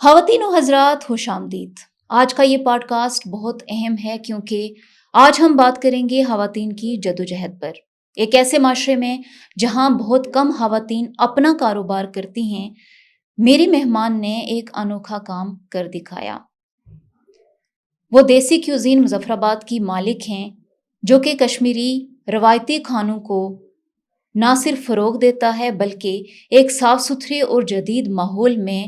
خواتین و حضرات خوش آمدید. آج کا یہ پوڈ کاسٹ بہت اہم ہے کیونکہ آج ہم بات کریں گے خواتین کی جدوجہد پر. ایک ایسے معاشرے میں جہاں بہت کم خواتین اپنا کاروبار کرتی ہیں، میری مہمان نے ایک انوکھا کام کر دکھایا. وہ دیسی کیوزین مظفر آباد کی مالک ہیں جو کہ کشمیری روایتی کھانوں کو نہ صرف فروغ دیتا ہے بلکہ ایک صاف ستھرے اور جدید ماحول میں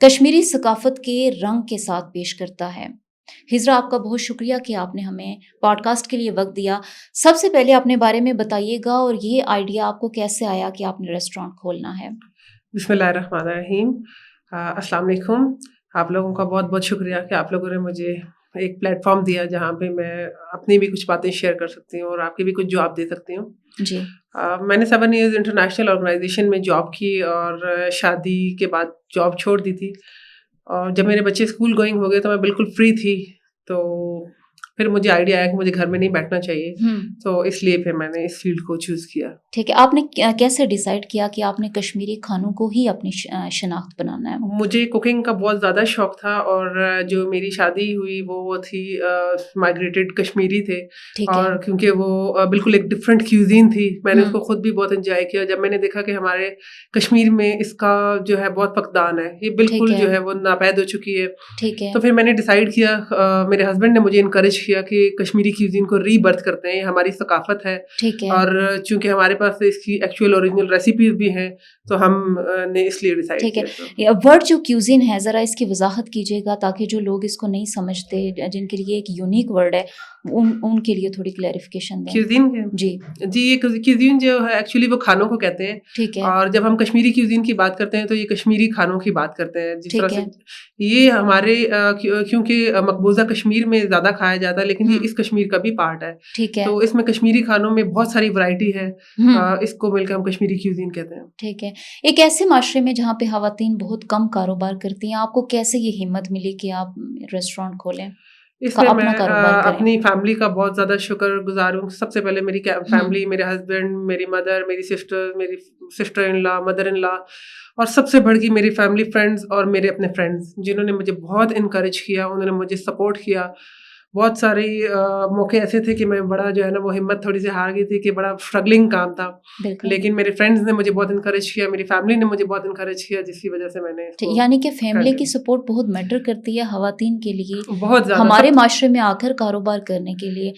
کشمیری ثقافت کے رنگ کے ساتھ پیش کرتا ہے. ہجرا، آپ کا بہت شکریہ کہ آپ نے ہمیں پوڈ کاسٹ کے لیے وقت دیا. سب سے پہلے اپنے بارے میں بتائیے گا اور یہ آئیڈیا آپ کو کیسے آیا کہ آپ نے ریسٹورینٹ کھولنا ہے؟ بسم اللہ الرحمن الرحیم. السلام علیکم. آپ لوگوں کا بہت بہت شکریہ کہ آپ لوگوں نے مجھے ایک پلیٹ فارم دیا جہاں پہ میں اپنی بھی کچھ باتیں شیئر کر سکتی ہوں اور آپ کی بھی کچھ جواب دے سکتی ہوں. جی. میں نے 7 ایئرز انٹرنیشنل آرگنائزیشن میں جاب کی اور شادی کے بعد جاب چھوڑ دی تھی. اور جب میرے بچے اسکول گوئنگ ہو گئے تو میں بالکل فری تھی. تو پھر مجھے آئیڈیا آیا کہ مجھے گھر میں نہیں بیٹھنا چاہیے، تو اس لیے پھر میں نے اس فیلڈ کو چوز کیا. ٹھیک ہے. آپ نے کیسے ڈیسائیڈ کیا کہ آپ نے کشمیری کھانوں کو ہی اپنی شناخت بنانا ہے؟ مجھے کوکنگ کا بہت زیادہ شوق تھا اور جو میری شادی ہوئی وہ تھی مائگریٹڈ کشمیری تھے، اور کیونکہ وہ بالکل ایک ڈفرینٹ کیوزین تھی، میں نے اس کو خود بھی بہت انجوائے کیا. جب میں نے دیکھا کہ ہمارے کشمیر میں اس کا جو ہے بہت فقدان ہے، یہ بالکل جو ہے وہ ناپید ہو چکی ہے، تو پھر میں نے ڈیسائیڈ کیا. میرے ہسبینڈ نے مجھے انکریج کیا کہ کشمیری کیوزین کو ری برتھ کرتے ہیں، یہ ہماری ثقافت ہے، اور چونکہ ہمارے پاس اس کی ایکچوئل اوریجنل ریسیپیز بھی ہیں تو ہم نے اس لیے ڈیسائیڈ کیا. ورڈ جو کیوزین ہے ذرا اس کی وضاحت کیجیے گا تاکہ جو لوگ اس کو نہیں سمجھتے، جن کے لیے ایک یونیک ورڈ ہے، ان کے لیے تھوڑی کلیریفیکیشن دیں. کیوزین جی یہ کیوزین جو ہے ایکچولی وہ کھانوں کو کہتے ہیں. ٹھیک ہے. اور جب ہم کشمیری کیوزین کی بات کرتے ہیں تو یہ کشمیری کھانوں کی بات کرتے ہیں. جس طرح سے یہ ہمارے کیونکہ مقبوضہ کشمیر میں زیادہ کھایا جاتا ہے، لیکن یہ اس کشمیر کا بھی پارٹ ہے. ٹھیک ہے. تو اس میں کشمیری کھانوں میں بہت ساری ورائٹی ہے، اس کو مل کے ہم کشمیری کیوزین کہتے ہیں. ٹھیک ہے. ایک ایسے معاشرے میں جہاں پہ خواتین بہت کم کاروبار کرتی ہیں، آپ کو کیسے یہ ہمت ملی کہ آپ ریسٹورینٹ کھولیں؟ اس میں میں اپنی فیملی کا بہت زیادہ شکر گزار ہوں. سب سے پہلے میری فیملی، میرے ہسبینڈ، میری مدر، میری سسٹر ان لا، مدر ان لا، اور سب سے بڑھ کی میری فیملی فرینڈز اور میرے اپنے فرینڈز، جنہوں نے مجھے بہت انکریج کیا، انہوں نے مجھے سپورٹ کیا. بہت سارے موقع ایسے تھے کہ میں بڑا جو ہے نا وہ ہمت تھوڑی سی ہار گئی تھی کہ بڑا اسٹرگلنگ کام تھا، لیکن میرے فرینڈز نے مجھے بہت انکریج کیا، میری فیملی نے مجھے بہت انکریج کیا، جس کی وجہ سے میں نے. یعنی کہ فیملی کی سپورٹ بہت میٹر کرتی ہے خواتین کے لیے، بہت زیادہ ہمارے معاشرے میں آ کر کاروبار کرنے کے لیے.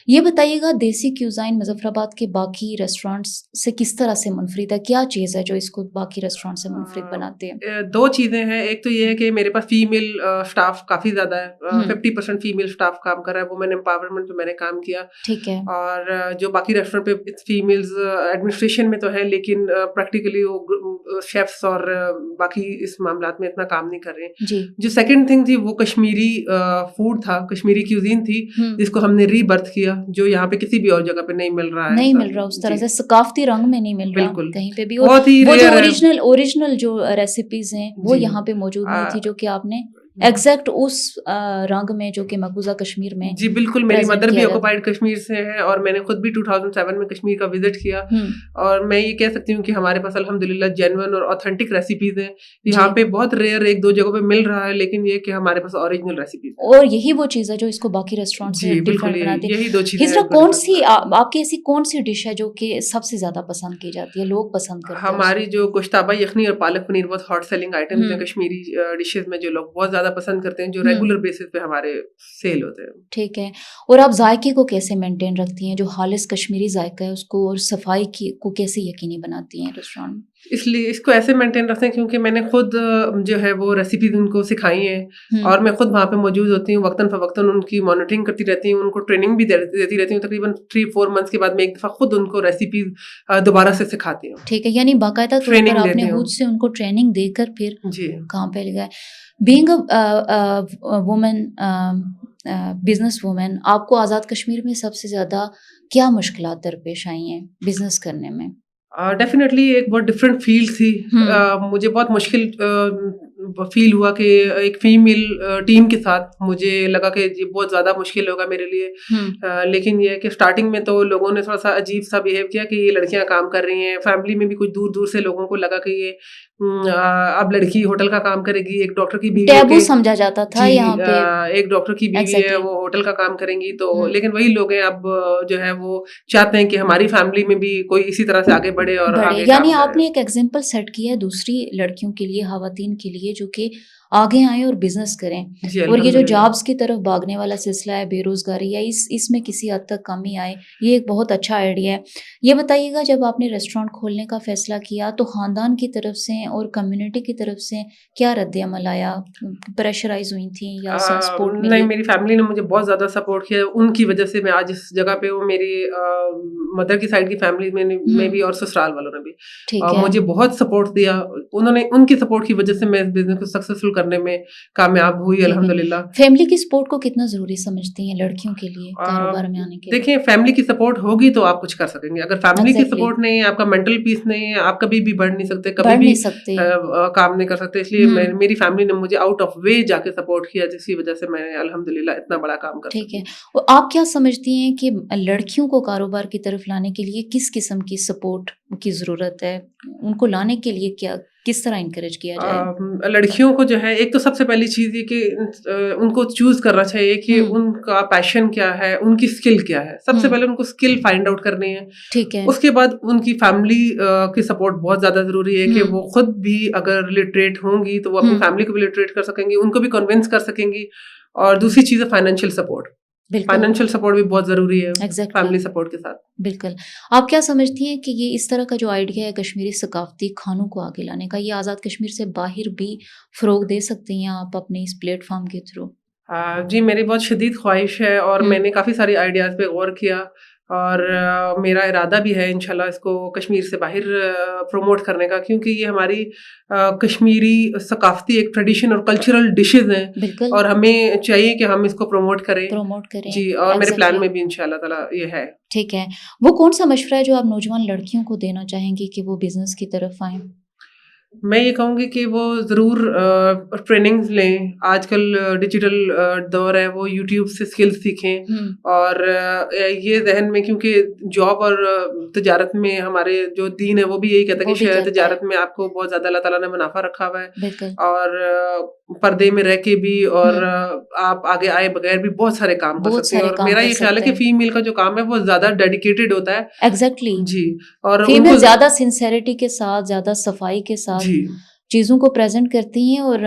یہ بتائیے گا دیسی کیوزائن مظفر آباد کے باقی ریسٹورینٹس سے کس طرح سے منفرد ہے؟ کیا چیز ہے جو اس کو باقی ریسٹورینٹ سے منفرد بناتے ہیں؟ 2 چیزیں ہیں. ایک تو یہ ہے کہ میرے پاس فیمیل اسٹاف کافی زیادہ ہے، 50% فیمیل اسٹاف کام کر رہا ہے، وومن امپاورمنٹ پہ میں نے کام کیا. ٹھیک ہے. اور جو باقی ریسٹورینٹ پہ فیمیلز ایڈمنسٹریشن میں تو ہیں، لیکن پریکٹیکلی وہ شیفس اور باقی اس معاملات میں اتنا کام نہیں کر رہے ہیں. جی. جو سیکنڈ تھنگ تھی وہ کشمیری فوڈ تھا، کشمیری کیوزین تھی، جس کو ہم نے ری برتھ کیا، جو یہاں پہ کسی بھی اور جگہ پہ نہیں مل رہا ہے، نہیں مل رہا اس طرح سے، ثقافتی رنگ میں نہیں مل رہا بالکل کہیں پہ بھی. بہت ہی وہ جو اوریجنل جو ریسیپیز ہیں وہ یہاں پہ موجود نہیں تھی، جو کہ آپ نے ایگزیکٹ اس رنگ میں جو کہ مقبوضہ کشمیر میں. جی بالکل. میری مدر بھی آکوپائڈ کشمیر سے ہے اور میں نے خود بھی 2007 میں کشمیر کا وزٹ کیا، اور میں یہ کہہ سکتی ہوں کہ ہمارے پاس الحمدللہ جینون اور اوتھینٹک ریسیپیز ہیں. یہاں پہ بہت ریئر 1-2 جگہوں پہ مل رہا ہے، لیکن یہ کہ ہمارے پاس اوریجنل ریسیپیز، اور یہی وہ چیز ہے جو اس کو باقی ریسٹورینٹ سے ڈفرینٹ بناتی ہے. یہی 2 چیزیں. ہجرا، کون سی آپ کی ایسی کون سی ڈش ہے جو کہ سب سے زیادہ پسند کی جاتی ہے، لوگ پسند کرتے ہیں؟ ہماری جو گوشتابہ یخنی اور پالک پنیر بہت ہاٹ سیلنگ آئٹمز ہیں کشمیری ڈشز میں، جو لوگ بہت زیادہ پسند کرتے ہیں، جو ریگولر بیسس پہ ہمارے سیل ہوتے ہیں. ٹھیک ہے. اور آپ ذائقے کو کیسے مینٹین رکھتی ہیں، جو خالص کشمیری ذائقہ ہے اس کو، اور صفائی کو کیسے یقینی بناتی ہیں ریسٹورینٹ میں؟ اس لیے اس کو ایسے مینٹین رکھتے ہیں کیونکہ میں نے خود جو ہے وہ ریسیپیز ان کو سکھائی ہیں، اور میں خود وہاں پہ موجود ہوتی ہوں، وقتاً فوقتاً ان کی مانیٹرنگ کرتی رہتی ہوں، ان کو ٹریننگ بھی دیتی رہتی ہوں. تقریباً 3-4 منتھس کے بعد میں ایک دفعہ خود ان کو ریسیپیز دوبارہ سے سکھاتی ہوں. ٹھیک ہے. یعنی باقاعدہ طور پر آپ نے خود سے ان کو ٹریننگ دے کر پھر کام پہ لگائے. بینگ وومن، بزنس وومن، آپ کو آزاد کشمیر میں سب سے زیادہ کیا مشکلات درپیش آئی ہیں بزنس کرنے میں؟ ڈیفینیٹلی ایک بہت ڈفرینٹ فیلڈ تھی. مجھے بہت مشکل فیل ہوا کہ ایک فیمیل ٹیم کے ساتھ مجھے لگا کہ یہ بہت زیادہ مشکل ہوگا میرے لیے. لیکن یہ کہ اسٹارٹنگ میں تو لوگوں نے تھوڑا سا عجیب سا بیہیو کیا کہ یہ لڑکیاں کام کر رہی ہیں. فیملی میں بھی کچھ دور دور سے لوگوں کو لگا کہ یہ اب لڑکی ہوٹل کا کام کرے گی, ایک ڈاکٹر کی بیوی ٹیبو سمجھا جاتا تھا یہاں پہ, ایک ڈاکٹر کی بیوی ہے وہ ہوٹل کا کام کریں گی. تو لیکن وہی لوگ ہیں اب جو ہے وہ چاہتے ہیں کہ ہماری فیملی میں بھی کوئی اسی طرح سے آگے بڑھے اور آگے. یعنی آپ نے ایک ایگزامپل سیٹ کیا ہے دوسری لڑکیوں کے لیے, خواتین کے لیے, جو کہ آگے آئیں اور بزنس کریں. اور یہ جو جابس کی طرف بھاگنے والا سلسلہ ہے, بے روزگاری, یا اس میں کسی حد تک کمی آئے, یہ ایک بہت اچھا آئیڈیا ہے. یہ بتائیے گا, جب آپ نے ریسٹورینٹ کھولنے کا فیصلہ کیا تو خاندان کی طرف سے اور کمیونٹی کی طرف سے کیا رد عمل آیا؟ پریشرائز ہوئی تھیں یا سپورٹ ملی؟ نہیں, میری فیملی نے مجھے بہت زیادہ سپورٹ کیا. ان کی وجہ سے میں آج اس جگہ پہ ہوں. میری مدر کی سائڈ کی فیملی میں بھی اور سسرال والوں نے بھی مجھے بہت سپورٹ دیا. انہوں نے, ان کی سپورٹ کی وجہ سے میں اس بزنس کو سکسیسفل کرنے میں کامیاب ہوئی الحمدللہ. فیملی کی سپورٹ کو کتنا ضروری سمجھتی ہیں لڑکیوں کے لیے کاروبار میں آنے کے لیے؟ دیکھیں, فیملی کی سپورٹ ہوگی تو آپ کچھ کر سکیں گے. اگر فیملی کی سپورٹ نہیں ہے, آپ کا مینٹل پیس نہیں ہے, آپ کبھی بھی بڑھ نہیں سکتے, کبھی بھی کام نہیں کر سکتے. اس لیے میری فیملی نے مجھے آؤٹ آف وے جا کے سپورٹ کیا, جس کی وجہ سے میں الحمدللہ اتنا بڑا کام کر. ٹھیک ہے. اور آپ کیا سمجھتی ہیں کہ لڑکیوں کو کاروبار کی طرف لانے کے لیے کس قسم کی سپورٹ کی ضرورت ہے؟ ان کو لانے کے لیے کیا, کس طرح انکریج کیا جائے؟ لڑکیوں کو جو ہے, ایک تو سب سے پہلی چیز یہ کہ ان کو چوز کرنا چاہیے کہ ان کا پیشن کیا ہے, ان کی اسکل کیا ہے. سب سے پہلے ان کو اسکل فائنڈ آؤٹ کرنی ہے. ٹھیک ہے. اس کے بعد ان کی فیملی کی سپورٹ بہت زیادہ ضروری ہے کہ وہ خود بھی اگر لٹریٹ ہوں گی تو وہ اپنی فیملی کو بھی لٹریٹ کر سکیں گی, ان کو بھی کنونس کر سکیں گی. اور دوسری چیز ہے فائنینشیل سپورٹ. فائنینشیل سپورٹ بھی بہت ضروری ہے فیملی سپورٹ کے ساتھ. بالکل. آپ کیا سمجھتی ہیں کہ یہ اس طرح کا جو آئیڈیا ہے کشمیری ثقافتی کھانوں کو آگے لانے کا, یہ آزاد کشمیر سے باہر بھی فروغ دے سکتے ہیں آپ اپنے اس پلیٹ فارم کے تھرو؟ جی, میری بہت شدید خواہش ہے اور میں نے کافی ساری آئیڈیاز پہ غور کیا, اور میرا ارادہ بھی ہے انشاءاللہ اس کو کشمیر سے باہر پروموٹ کرنے کا, کیونکہ یہ ہماری کشمیری ثقافتی ایک ٹریڈیشن اور کلچرل ڈشز ہیں. بالکل. اور ہمیں چاہیے کہ ہم اس کو پروموٹ کریں. جی, اور میرے پلان میں بھی انشاءاللہ تعالیٰ یہ ہے. ٹھیک ہے. وہ کون سا مشورہ ہے جو آپ نوجوان لڑکیوں کو دینا چاہیں گی کہ وہ بزنس کی طرف آئیں؟ میں یہ کہوں گی کہ وہ ضرور ٹریننگز لیں. آج کل ڈیجیٹل دور ہے, وہ یوٹیوب سے اسکلز سیکھیں. اور یہ ذہن میں, کیونکہ جاب اور تجارت میں ہمارے جو دین ہے وہ بھی یہی کہتا ہے کہ تجارت میں آپ کو بہت زیادہ اللہ تعالیٰ نے منافع رکھا ہوا ہے, اور پردے میں رہ کے بھی اور آپ آگے آئے بغیر بھی بہت سارے کام کر سکتے ہیں. اور میرا یہ خیال ہے کہ فیمیل کا جو کام ہے وہ زیادہ ڈیڈیکیٹڈ ہوتا ہے. ایگزیکٹلی. جی, اور فیمیل زیادہ سنسیریٹی کے ساتھ, زیادہ صفائی کے ساتھ چیزوں کو پریزنٹ کرتی ہیں, اور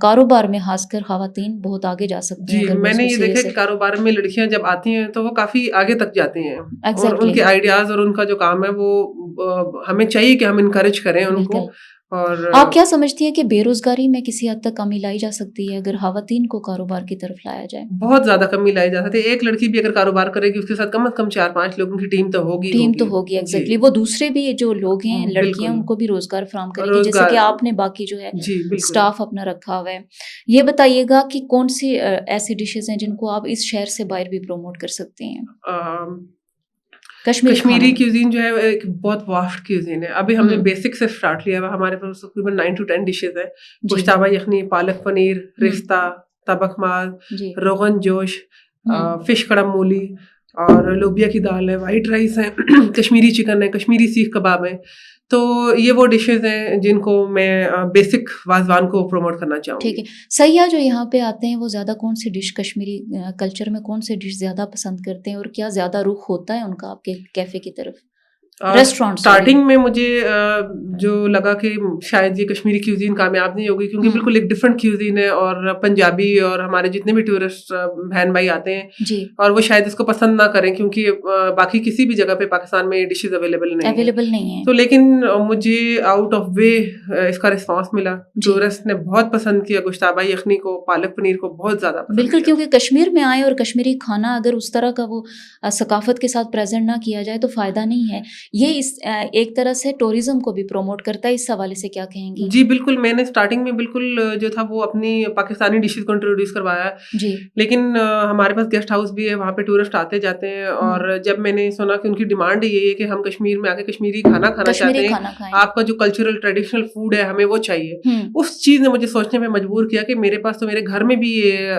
کاروبار میں خاص کر خواتین بہت آگے جا سکتی ہیں. جی, میں نے یہ دیکھا کہ کاروبار میں لڑکیاں جب آتی ہیں تو وہ کافی آگے تک جاتی ہیں, اور ان کے آئیڈیاز اور ان کا جو کام ہے وہ ہمیں چاہیے کہ ہم انکریج کریں ان کو. اور آپ کیا سمجھتی ہیں کہ بے روزگاری میں کسی حد تک کمی لائی جا سکتی ہے اگر خواتین کو کاروبار کی طرف لایا جائے؟ بہت زیادہ کمی لائی جا سکتی ہے. ایک لڑکی بھی اگر کاروبار کرے گی اس کے ساتھ کم از کم 4-5 لوگوں کی ٹیم تو ہوگی. ایگزیکٹلی. وہ دوسرے بھی جو لوگ ہیں, لڑکیاں, ان کو بھی روزگار فراہم کرے گی, جیسے کہ آپ نے باقی جو ہے اسٹاف اپنا رکھا ہوا ہے. یہ بتائیے گا کہ کون سی ایسی ڈشز ہیں جن کو آپ اس شہر سے باہر بھی پروموٹ کر سکتے ہیں؟ کشمیری کیوزین جو ہے ایک بہت واسٹ کیوزین ہے. ابھی ہم نے بیسک سے اسٹارٹ لیا ہوا. ہمارے پاس تقریباً 9 to 10 ڈشز ہیں. گوشتابہ یخنی, پالک پنیر, رشتہ, تبخ ماز, روغن جوش, فش کڑم مولی, اور لوبیا کی دال ہے, وائٹ رائس ہے, کشمیری چکن ہے, کشمیری سیخ کباب ہے. تو یہ وہ ڈشز ہیں جن کو میں بیسک وازوان کو پروموٹ کرنا چاہوں گی. ٹھیک ہے. سیاح جو یہاں پہ آتے ہیں وہ زیادہ کون سی ڈش, کشمیری کلچر میں کون سی ڈش زیادہ پسند کرتے ہیں, اور کیا زیادہ رخ ہوتا ہے ان کا آپ کے کیفے کی طرف؟ ریسٹورینٹ اسٹارٹنگ میں مجھے جو لگا کہ شاید یہ کشمیری کیوزین کامیاب نہیں ہوگی, کیونکہ بالکل ایک ڈفرینٹ کیوزین ہے, اور پنجابی اور ہمارے جتنے بھی ٹورسٹ بہن بھائی آتے ہیں اور وہ شاید اس کو پسند نہ کریں, کیونکہ باقی کسی بھی جگہ پہ پاکستان میں یہ ڈشز اویلیبل نہیں ہیں. تو لیکن مجھے آؤٹ آف وے اس کا رسپانس ملا. ٹورسٹ نے بہت پسند کیا گوشتابہ یخنی کو, پالک پنیر کو بہت زیادہ پسند. بالکل, کیونکہ کشمیر میں آئے اور کشمیری کھانا اگر اس طرح کا وہ ثقافت کے ساتھ پریزنٹ نہ کیا جائے تو فائدہ نہیں ہے. یہ اس ایک طرح سے ٹورزم کو بھی پروموٹ کرتا ہے. اس حوالے سے کیا کہیں گی؟ جی بالکل, میں نے اسٹارٹنگ میں بالکل جو تھا وہ اپنی پاکستانی ڈشز کو انٹروڈیوس کروایا جی, لیکن ہمارے پاس گیسٹ ہاؤس بھی ہے, وہاں پہ ٹورسٹ آتے جاتے ہیں. اور جب میں نے سنا کہ ان کی ڈیمانڈ یہی ہے کہ ہم کشمیر میں آ کے کشمیری کھانا کھانا چاہتے ہیں, آپ کا جو کلچرل ٹریڈیشنل فوڈ ہے ہمیں وہ چاہیے, اس چیز نے مجھے سوچنے میں مجبور کیا کہ میرے پاس تو میرے گھر میں بھی یہ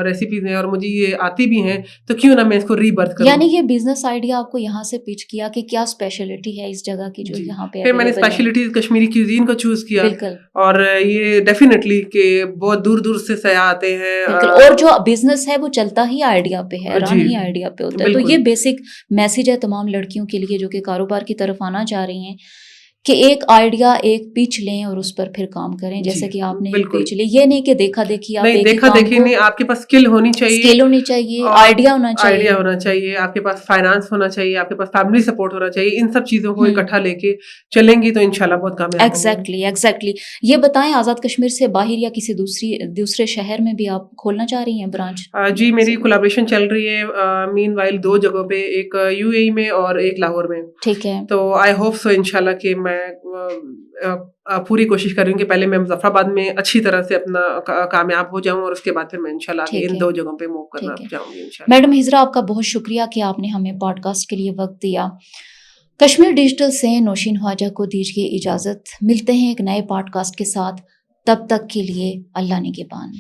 ریسیپیز ہیں اور مجھے یہ آتی بھی ہیں, تو کیوں نہ میں اس کو ری برتھ کروں. یعنی یہ بزنس آئیڈیا آپ کو یہاں سے پچ کیا کہ کیا اسپیشلٹی ہے اس جگہ کی جو یہاں پہ پھر میں نے اسپیشلٹیز کشمیری کیوزین کو چوز کیا. بالکل. اور یہ ڈیفینیٹلی کہ بہت دور دور سے سیاح آتے ہیں. بالکل. اور جو بزنس ہے وہ چلتا ہی آئیڈیا پہ ہے, رن ہی آئیڈیا پہ ہوتا ہے. تو یہ بیسک میسج ہے تمام لڑکیوں کے لیے جو کہ کاروبار کی طرف آنا چاہ رہی ہیں کہ ایک آئیڈیا ایک پیچ لیں اور اس پر پھر کام کریں, جیسے کہ آپ نے پیچ لی. یہ نہیں کہ دیکھا دیکھی, آپ دیکھا دیکھی نہیں, آپ کے پاس اسکل ہونی چاہیے, اسکل ہونی چاہیے, آئیڈیا ہونا چاہیے, آپ کے پاس فائنانس ہونا چاہیے, آپ کے پاس فیملی سپورٹ ہونا چاہیے. ان سب چیزوں کو اکٹھا لے کے چلیں گی تو انشاءاللہ بہت کامیاب. ایگزیکٹلی. یہ بتائیں آزاد کشمیر سے باہر یا کسی دوسرے شہر میں بھی آپ کھولنا چاہ رہی ہیں برانچ؟ جی میری کولیبریشن چل رہی ہے مین وائل 2 جگہوں پہ, ایک UAE میں اور ایک لاہور میں. ٹھیک ہے. تو آئی ہوپ سو انشاءاللہ کہ میں پوری کوشش کروں کہ پہلے میں مظفر آباد میں اچھی طرح سے اپنا کامیاب ہو جاؤں اور اس کے بعد پھر میں انشاءاللہ ان 2 جگہوں پہ موو کرنا چاہوں گی انشاءاللہ. میڈم ہجرا آپ کا بہت شکریہ کہ آپ نے ہمیں پوڈ کاسٹ کے لیے وقت دیا. کشمیر ڈیجیٹل سے نوشین خواجہ کو دیجیے اجازت. ملتے ہیں ایک نئے پوڈ کاسٹ کے ساتھ, تب تک کے لیے اللہ نگہبان.